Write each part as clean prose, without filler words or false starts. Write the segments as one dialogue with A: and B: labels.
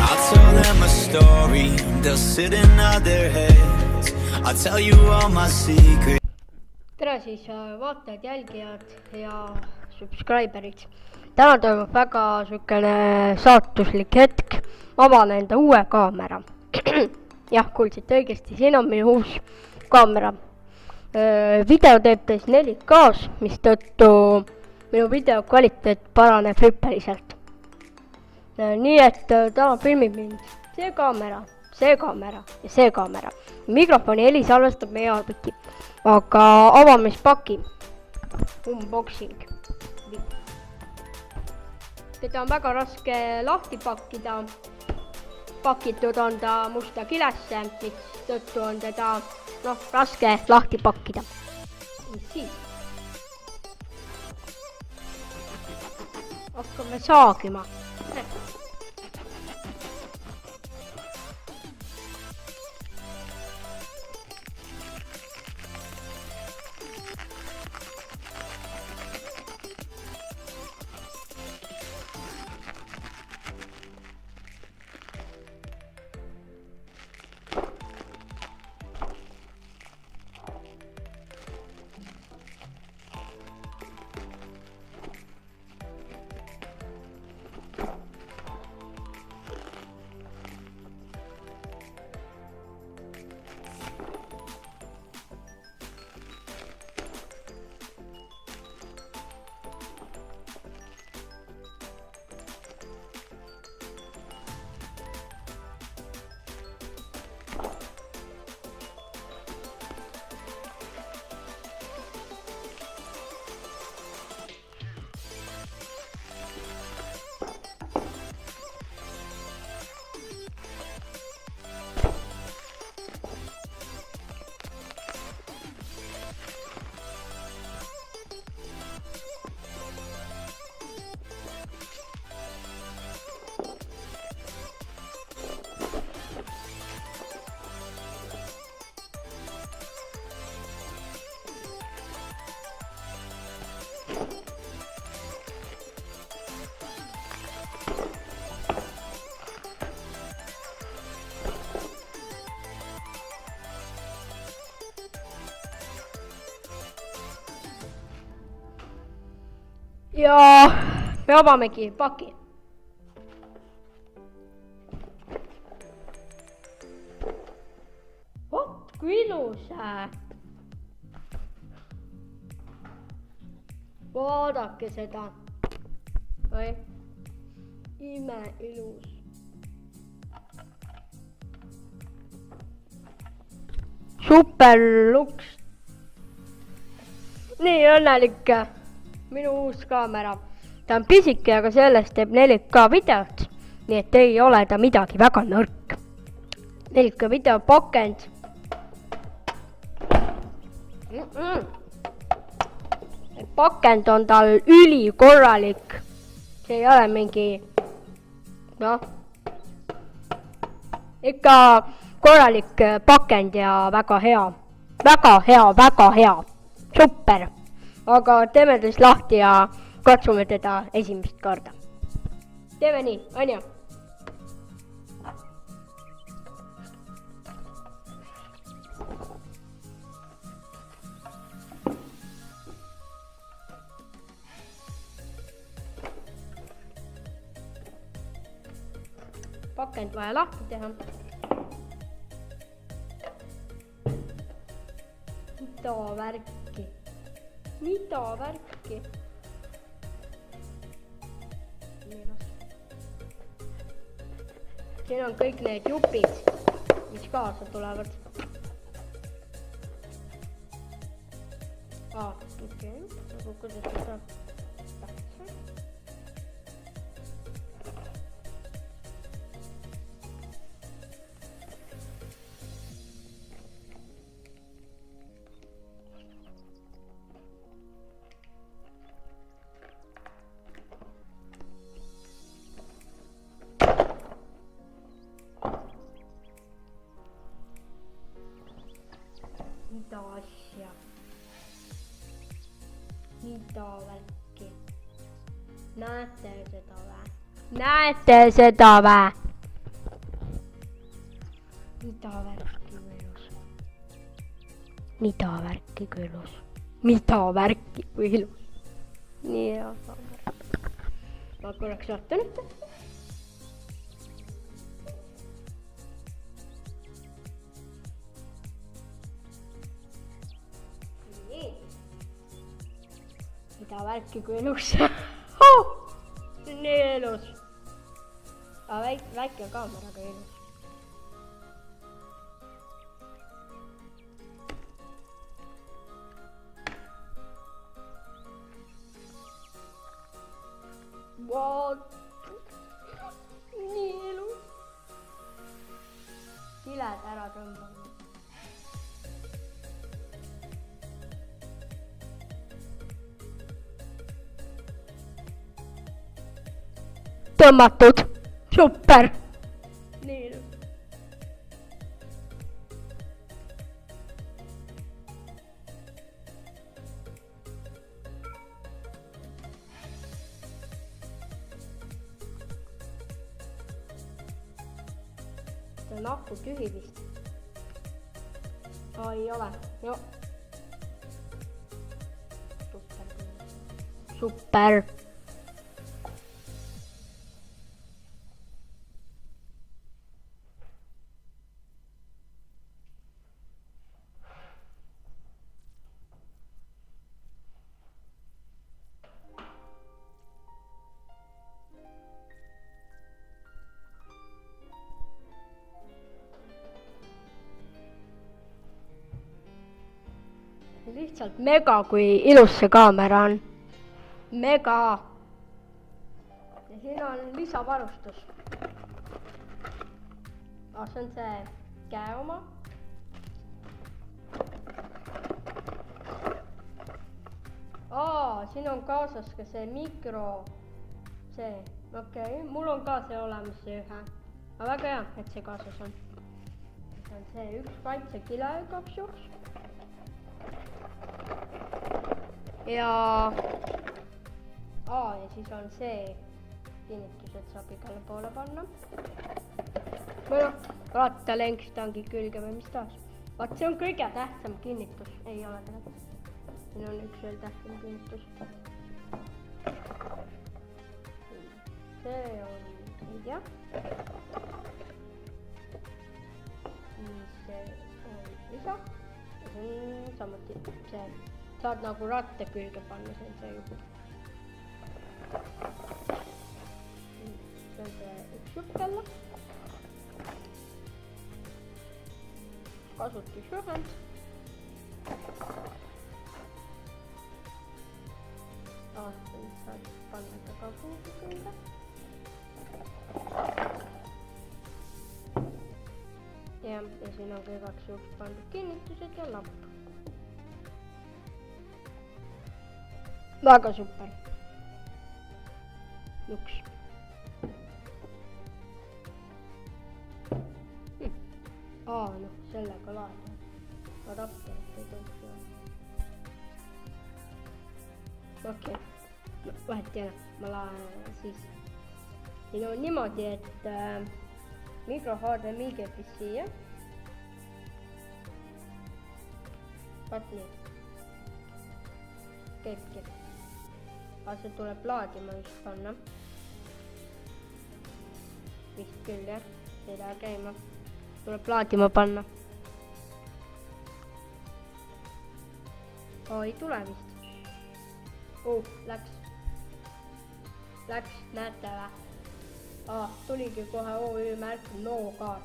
A: I'll tell them a story, they'll sit in their heads. I'll tell you all my secrets.
B: tere siis vaatajad, jälgijad ja subscriberid. Täna toimub väga sükene saatuslik hetk. Ma avan enda uue kaamera. Jah, kuulsite õigesti, siin on minu uus kaamera. Video teeb teis 4K-s, mis tõttu minu video kvaliteet paraneb hüppeliselt. Nii et täna filmib mind see kaamera ja see kaamera. Mikrofoni heli salvestab meie arvuti. Aga avamispaki, unboxing. Teda on väga raske lahti pakkida. Pakitud on ta musta kilesse, mis tõttu on teda raske lahti pakkida. Siis hakkame saagima. Ja me avamegi paki. Vot kui ilus. Vaadake seda. Ime ilus. Super luks. Nii õnnelik. Minu uus kaamera. Ta on pisike, aga sellest teeb 4K videot, nii et ei ole ta midagi väga nõrk. 4K video pakend. Pakend on tal ülikorralik. See ei ole mingi, ikka korralik pakend ja väga hea. Väga hea. Super. Aga teeme siis lahti ja katsume teda esimest korda. Teeme nii, on ju? Pakend vaja lahti teha. Mida värki? Siin on kõik need jupid, mis kaasa tulevad. Okei. Nagu kuidas seda tähtsa. Mitä asja? Mitä värkki? näete seda vä? Näete seda vä? Mida värki võilus? Mida värki kõilus? Mida värki võilus? Nii hea kaamera. Ma korraks vaatan ette. Nii. Mida värki kui ilus. Nii ilus. Aga väike kaameraga ilus. What? Nii ilus. Kiled ära tõmbanud. Tõmmatud. Super. Nii ilus. See on aku tühi vist. Ei ole. Jo. Super. Super. Lihtsalt mega, kui ilus see kaamera on. Mega. Ja siin on lisavarustus. See on see käe oma. Siin on kaasas ka see mikro. See, okei. Mul on ka see olemas see ühe. Aga väga hea, et see kaasas on. See on see üks kaitsekile igaks juhuks. Ja siis on see kinnitus, et saab igale poole panna. Või rattalenkstangi külge või mis taas. Vaat see on kõige tähtsam kinnitus. Ei ole tegelikult. Siin on üks veel tähtsam kinnitus. See on, ei tea. See on lisa. Ja see on samuti see. Saad nagu ratta külge panna, see on see juhul. See on see üks jupp jälle. Kasutusjuhend. Saad panna ta ka kuhugi külge. Ja siin on ka igaks juhuks pandud kinnitused ja lapp. Väga super. Üks. Sellega laadin. Adapterit ei tõuks ju. Okei. Vahet ei ole. Ma laen siis. Siin on niimoodi, et mikro HDMI käib vist siia. Vaat nii. Käibki. Aga see tuleb laadima vist panna. Vist küll jah. Ei lähe käima. Tuleb laadima panna. Ei tule vist. Läks. Läks, näete vä? Tuligi kohe OÜ märk no kaart.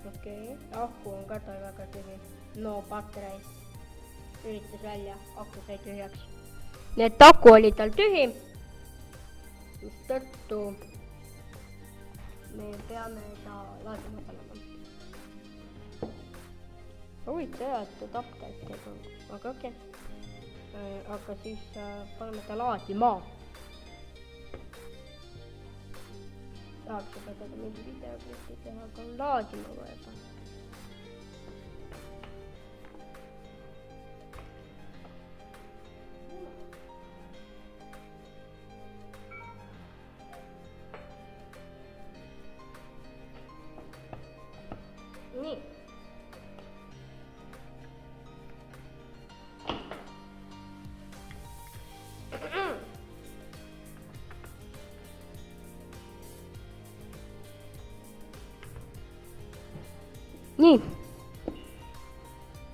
B: Okei, aku on ka tal väga tühi. No patrei. Üritas välja, aku sai tühjaks. Nii et aku oli tal tühi. Mis tõttu me peame ta laadima panema. Huvitav, et adapterit ei tulnud, aga okei. Aga siis paneme ta laadima. Tahaks juba teda mingi videoklippi teha, aga on laadima võeba.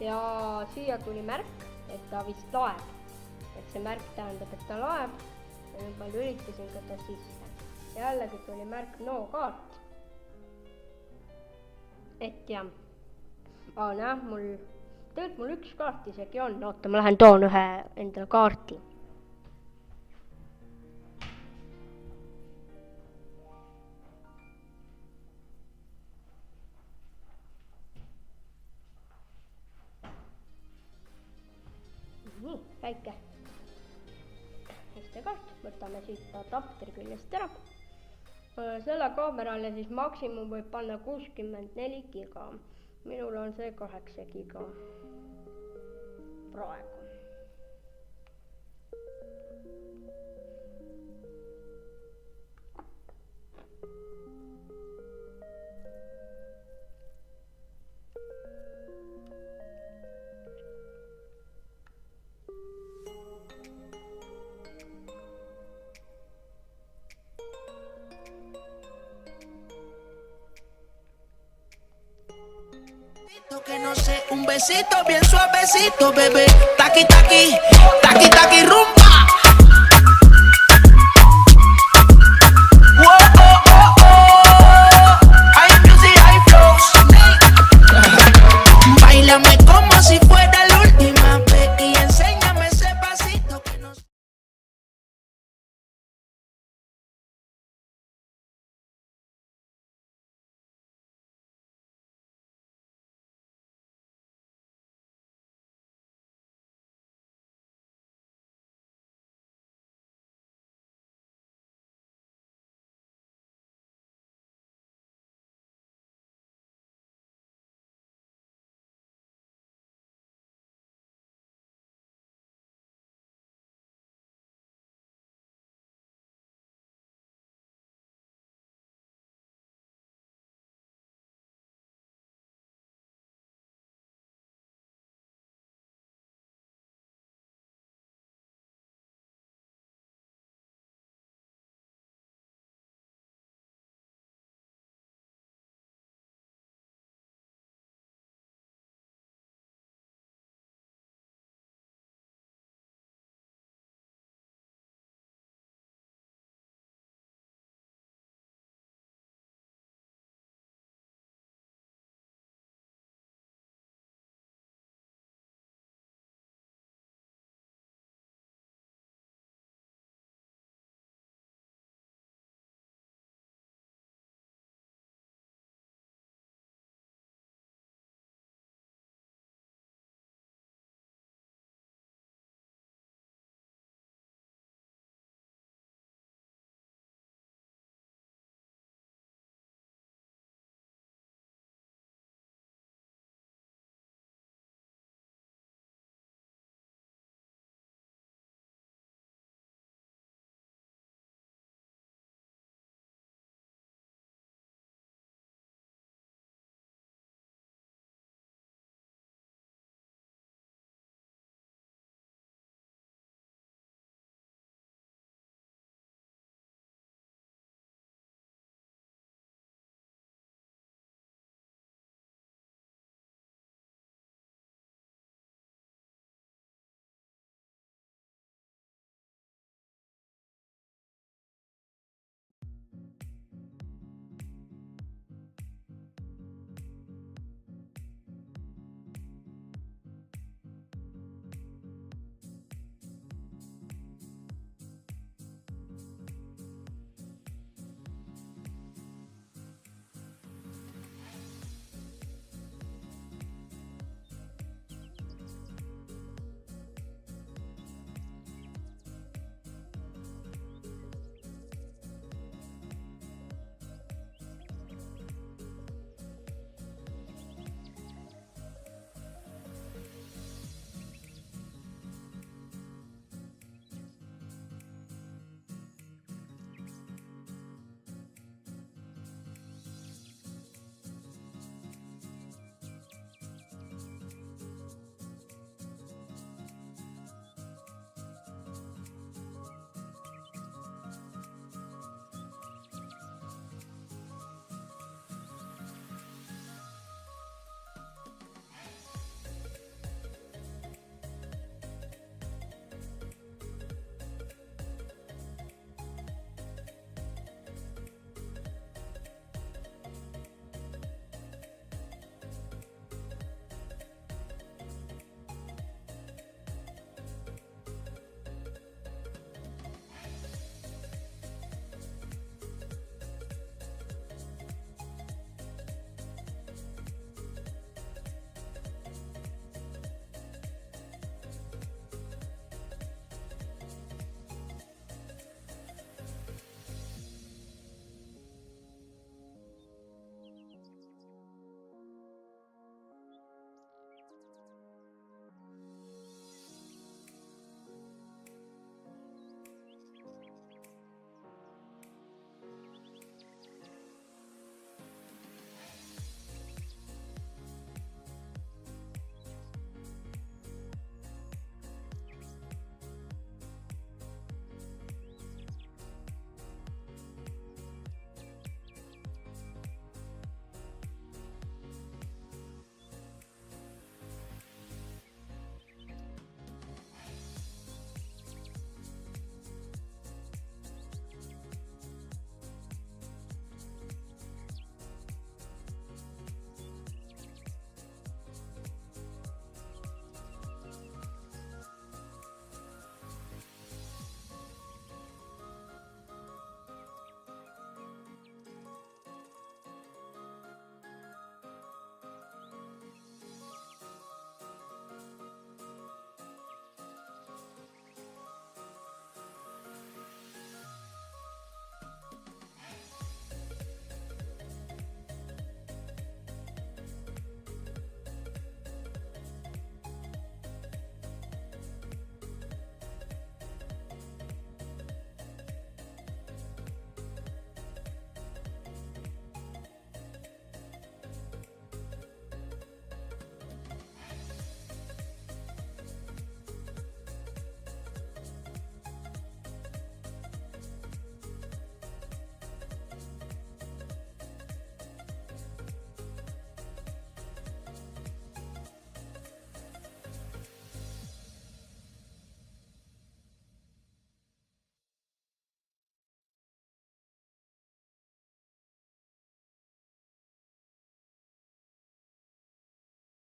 B: ja siia tuli märk, et ta vist laeb. Et see märk tähendab, et ta laeb. Ja nüüd ma lülitasin ka ta sisse. Jällegi tuli märk no kaart. Et jah. Näe, tegelikult mul üks kaart isegi on. Oota, ma lähen toon ühe endale kaarti. Nii, väike kaart, võtame siit adapteri küljest ära. Selle kaamerale siis maksimum võib panna 64 giga. Minul on see 8 giga praegu.
C: Que no sé, un besito bien suavecito, bebé. Taqui, taqui, taqui, taqui, rum.